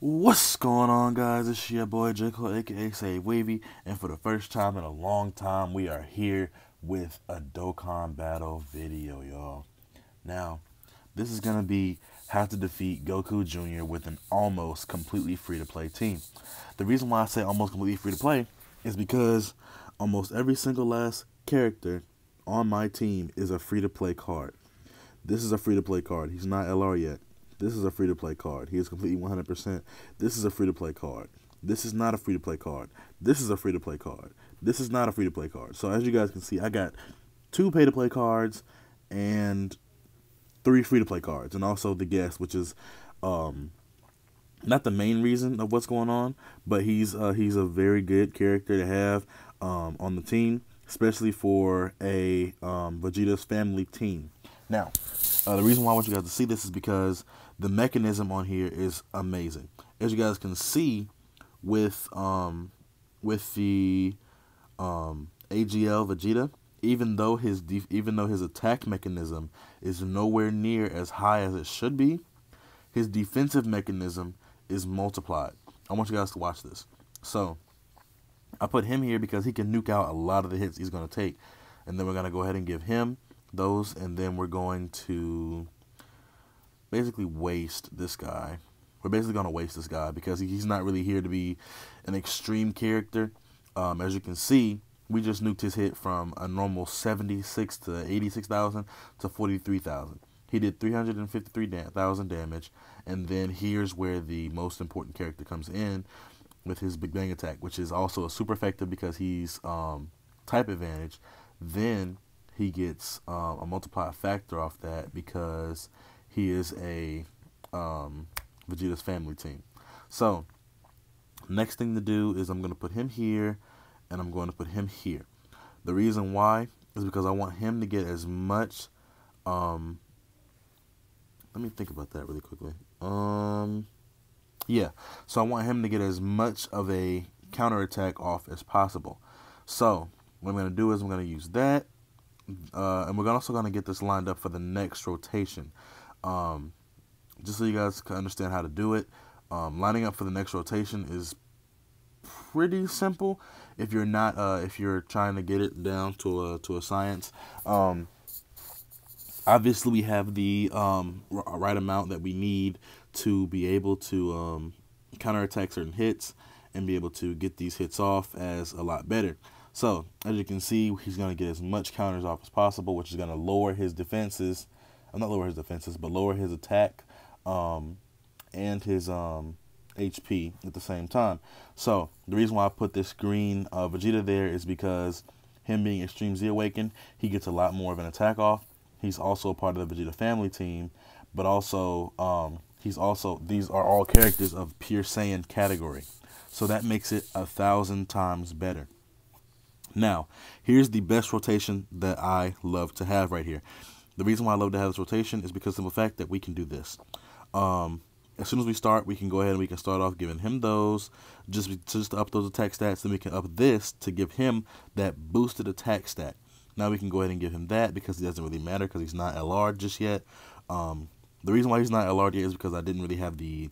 What's going on, guys? It's your boy Jekyll, aka Say Wavy, and for the first time in a long time, we are here with a Dokkan battle video, y'all. Now, this is gonna be how to defeat Goku Jr. with an almost completely free-to-play team. The reason why I say almost completely free-to-play is because almost every single last character on my team is a free-to-play card. This is a free-to-play card. He's not LR yet. This is a free-to-play card. He is completely 100%. This is a free-to-play card. This is not a free-to-play card. This is a free-to-play card. This is not a free-to-play card. So as you guys can see, I got 2 pay-to-play cards and 3 free-to-play cards. And also the guest, which is not the main reason of what's going on, but he's a very good character to have on the team, especially for a Vegeta's family team. Now, the reason why I want you guys to see this is because the mechanism on here is amazing. As you guys can see, with the AGL Vegeta, even though his attack mechanism is nowhere near as high as it should be, his defensive mechanism is multiplied. I want you guys to watch this. So I put him here because he can nuke out a lot of the hits he's going to take, and then we're going to go ahead and give him those, and then we're going to basically waste this guy. We're basically going to waste this guy because he's not really here to be an extreme character. As you can see, we just nuked his hit from a normal 76 to 86,000 to 43,000. He did 353,000 damage, and then here's where the most important character comes in with his Big Bang attack, which is also a super effective because he's type advantage. Then he gets a multiplier factor off that because he is a Vegeta's family team. So next thing to do is I'm going to put him here, and I'm going to put him here. The reason why is because I want him to get as much let me think about that really quickly. Yeah, so I want him to get as much of a counterattack off as possible. So what I'm going to do is I'm going to use that, and we're also going to get this lined up for the next rotation. Just so you guys can understand how to do it, lining up for the next rotation is pretty simple if you're not if you're trying to get it down to a science. Obviously, we have the right amount that we need to be able to counterattack certain hits and be able to get these hits off as a lot better. So, as you can see, he's going to get as much counters off as possible, which is going to lower his defenses. Not lower his defenses, but lower his attack and his HP at the same time. So, the reason why I put this green Vegeta there is because him being Extreme Z Awakened, he gets a lot more of an attack off. He's also a part of the Vegeta family team, but also these are all characters of pure Saiyan category. So that makes it 1,000 times better. Now, here's the best rotation that I love to have right here. The reason why I love to have this rotation is because of the fact that we can do this. As soon as we start, we can go ahead and we can start off giving him those, just to up those attack stats. Then we can up this to give him that boosted attack stat. Now we can go ahead and give him that because it doesn't really matter because he's not LR just yet. The reason why he's not LR yet is because I didn't really have the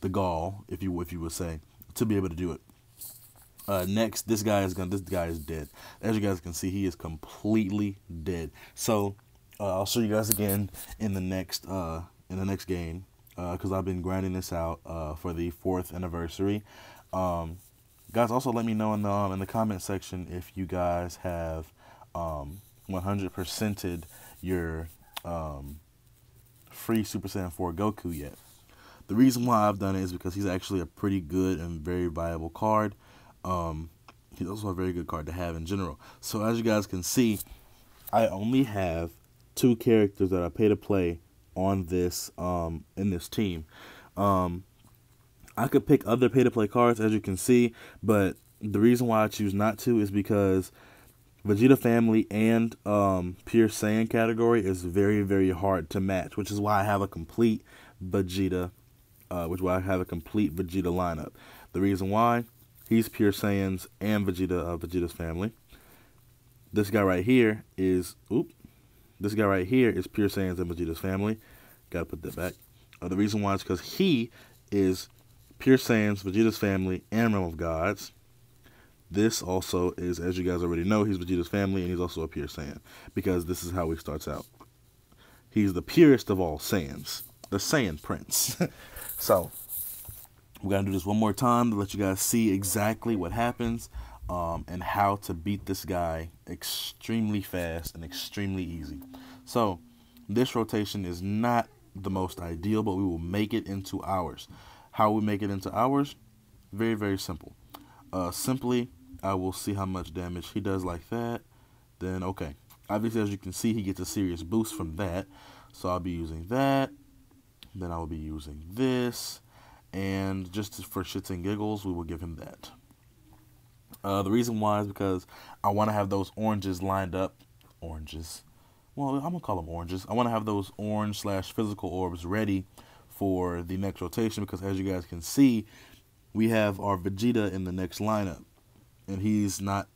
gall, if you would say, to be able to do it. Next, this guy is dead. As you guys can see, he is completely dead. So I'll show you guys again in the next game because I've been grinding this out for the 4th anniversary. Guys, also let me know in the comment section if you guys have 100%ed your free Super Saiyan 4 Goku yet. The reason why I've done it is because he's actually a pretty good and very viable card. He's also a very good card to have in general. So as you guys can see, I only have 2 characters that I pay to play on this in this team. I could pick other pay-to-play cards, as you can see, but the reason why I choose not to is because Vegeta family and pure Saiyan category is very, very hard to match, which is why I have a complete Vegeta, lineup. The reason why, he's pure Saiyans and Vegeta's family. This guy right here is pure Saiyans and Vegeta's family. Gotta put that back. The reason why is because he is Pure Saiyans, Vegeta's family, and Realm of Gods. This also is, as you guys already know, he's Vegeta's family, and he's also a Pure Saiyan, because this is how he starts out. He's the purest of all Saiyans, the Saiyan Prince. So, we're going to do this one more time to let you guys see exactly what happens and how to beat this guy extremely fast and extremely easy. So, this rotation is not the most ideal, but we will make it into ours. How we make it into ours? Very, very simple. Simply, I will see how much damage he does like that. Then, okay. Obviously, as you can see, he gets a serious boost from that. So I'll be using that. Then I will be using this. And just for shits and giggles, we will give him that. The reason why is because I want to have those oranges lined up. Oranges. Well, I'm going to call them oranges. I want to have those orange / physical orbs ready for the next rotation. Because as you guys can see, we have our Vegeta in the next lineup. And he's not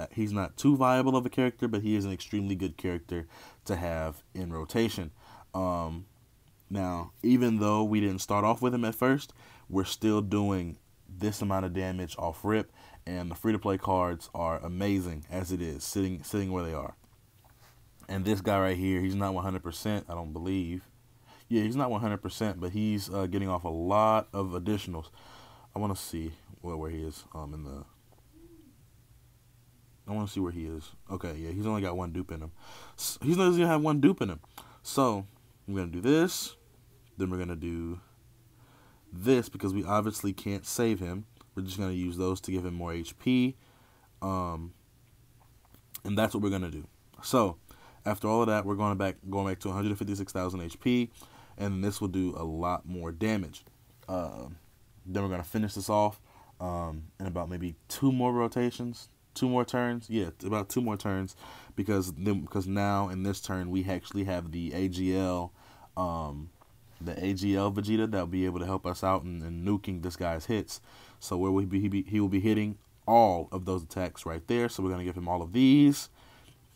too viable of a character, but he is an extremely good character to have in rotation. Now, even though we didn't start off with him at first, we're still doing this amount of damage off rip, and the free-to-play cards are amazing as it is, sitting where they are. And this guy right here, he's not 100%, I don't believe. Yeah, he's not 100%, but he's getting off a lot of additionals. I want to see where he is I want to see where he is. Okay, yeah, he's only got one dupe in him. He's not going to have one dupe in him. So, we're going to do this. Then we're going to do this because we obviously can't save him. We're just going to use those to give him more HP. And that's what we're going to do. So, after all of that, we're going back to 156,000 HP. And this will do a lot more damage. Then we're going to finish this off in about maybe 2 more rotations. 2 more turns, yeah, about 2 more turns, because now in this turn we actually have the AGL Vegeta that will be able to help us out in nuking this guy's hits. So where he will be hitting all of those attacks right there. So we're gonna give him all of these.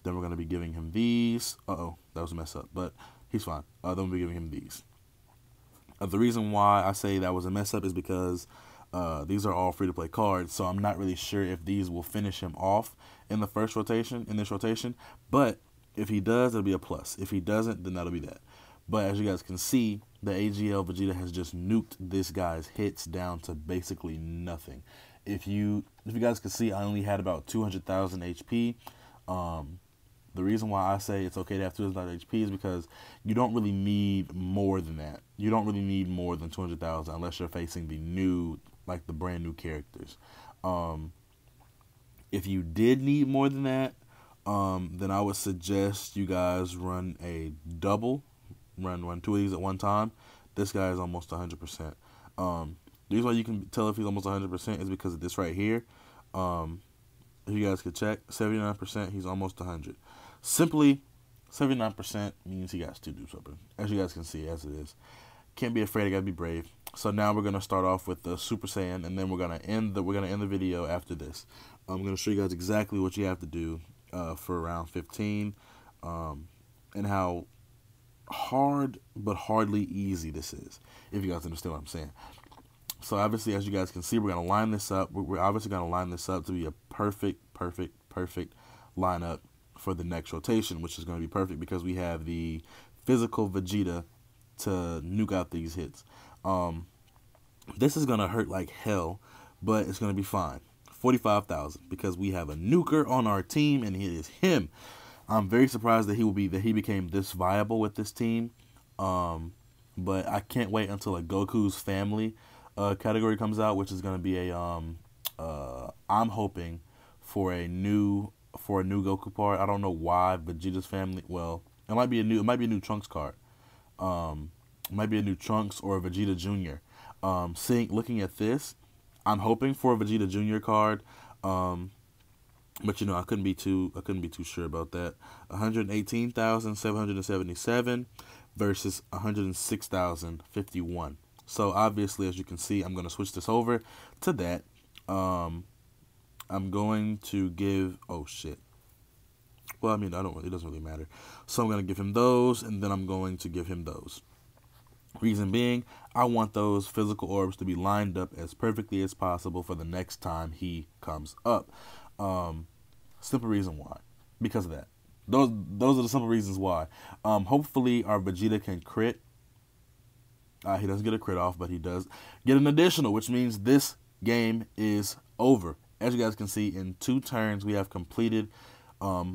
Then we're gonna be giving him these. That was a mess up, but he's fine. Then we'll be giving him these. The reason why I say that was a mess up is because these are all free-to-play cards, so I'm not really sure if these will finish him off in the first rotation, in this rotation. But if he does, it'll be a plus. If he doesn't, then that'll be that. But as you guys can see, the AGL Vegeta has just nuked this guy's hits down to basically nothing. If you guys can see, I only had about 200,000 HP. The reason why I say it's okay to have 200,000 HP is because you don't really need more than that. You don't really need more than 200,000 unless you're facing the new, like the brand new characters. If you did need more than that, then I would suggest you guys run a double. Run 2 of these at one time. This guy is almost 100%. The reason why you can tell if he's almost 100% is because of this right here. If you guys could check, 79%, he's almost 100. Simply, 79% means he got 2 dupes open. As you guys can see, as it is. Can't be afraid, I gotta be brave. So now we're gonna start off with the Super Saiyan, and then we're gonna end the video after this. I'm gonna show you guys exactly what you have to do for round 15, and how hard but hardly easy this is, if you guys understand what I'm saying. So obviously, as you guys can see, we're gonna line this up. We're obviously gonna line this up to be a perfect lineup for the next rotation, which is gonna be perfect because we have the physical Vegeta to nuke out these hits. This is gonna hurt like hell, but it's gonna be fine. 45,000 because we have a nuker on our team, and it is him. I'm very surprised that he became this viable with this team. But I can't wait until a Goku's family category comes out, which is gonna be a I'm hoping for a new Goku part. I don't know why Vegeta's family. Well, it might be a new Trunks card. It might be a new Trunks or a Vegeta Junior. Looking at this, I'm hoping for a Vegeta Junior card. But I couldn't be too sure about that. 118,777 versus 106,051. So obviously, as you can see, I'm going to switch this over to that. I'm going to give, oh shit. Well, I mean, it doesn't really matter. So I'm going to give him those, and then I'm going to give him those. Reason being, I want those physical orbs to be lined up as perfectly as possible for the next time he comes up. Simple reason why. Because of that. Those are the simple reasons why. Hopefully our Vegeta can crit. He doesn't get a crit off, but he does get an additional, which means this game is over. As you guys can see, in 2 turns, we have completed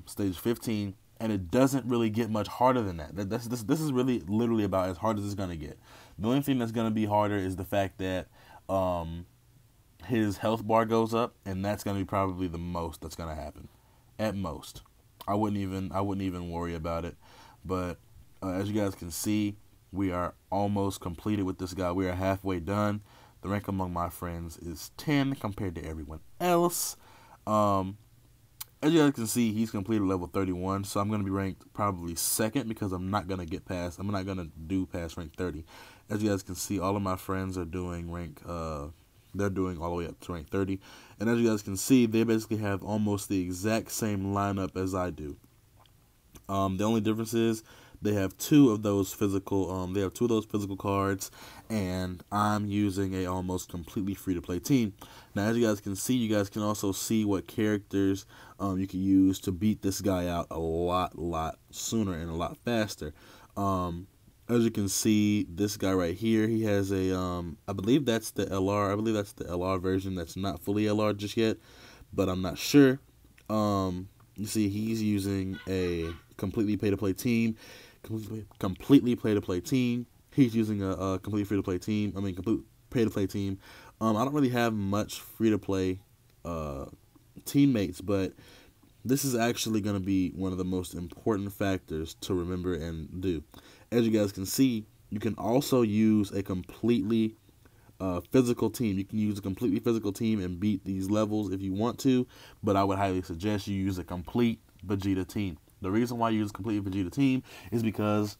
stage 15, and it doesn't really get much harder than that. This is really literally about as hard as it's going to get. The only thing that's going to be harder is the fact that his health bar goes up, and that's going to be probably the most that's going to happen. At most. I wouldn't even worry about it. But as you guys can see, we are almost completed with this guy. We are halfway done. The rank among my friends is 10 compared to everyone else. As you guys can see, he's completed level 31, so I'm going to be ranked probably second because I'm not going to do past rank 30. As you guys can see, all of my friends are doing they're doing all the way up to rank 30. And as you guys can see, they basically have almost the exact same lineup as I do. The only difference is they have 2 of those physical cards, and I'm using a almost completely free-to-play team. Now, as you guys can see, you guys can also see what characters you can use to beat this guy out a lot sooner and a lot faster. As you can see, this guy right here, he has a I believe that's the LR. I believe that's the LR version that's not fully LR just yet, but I'm not sure. You see, he's using a completely pay-to-play team. Completely pay-to-play team. He's using a complete free-to-play team. I mean, complete pay-to-play team. I don't really have much free-to-play teammates, but this is actually going to be one of the most important factors to remember and do. As you guys can see, you can also use a completely physical team. You can use a completely physical team and beat these levels if you want to, but I would highly suggest you use a complete Vegeta team. The reason why you use a complete Vegeta team is because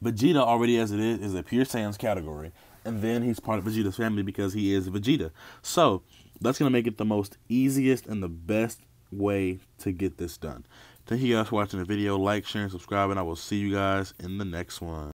Vegeta already as it is a pure Saiyans category, and then he's part of Vegeta's family because he is Vegeta. So that's going to make it the most easiest and the best way to get this done. Thank you guys for watching the video. Like, share, and subscribe, and I will see you guys in the next one.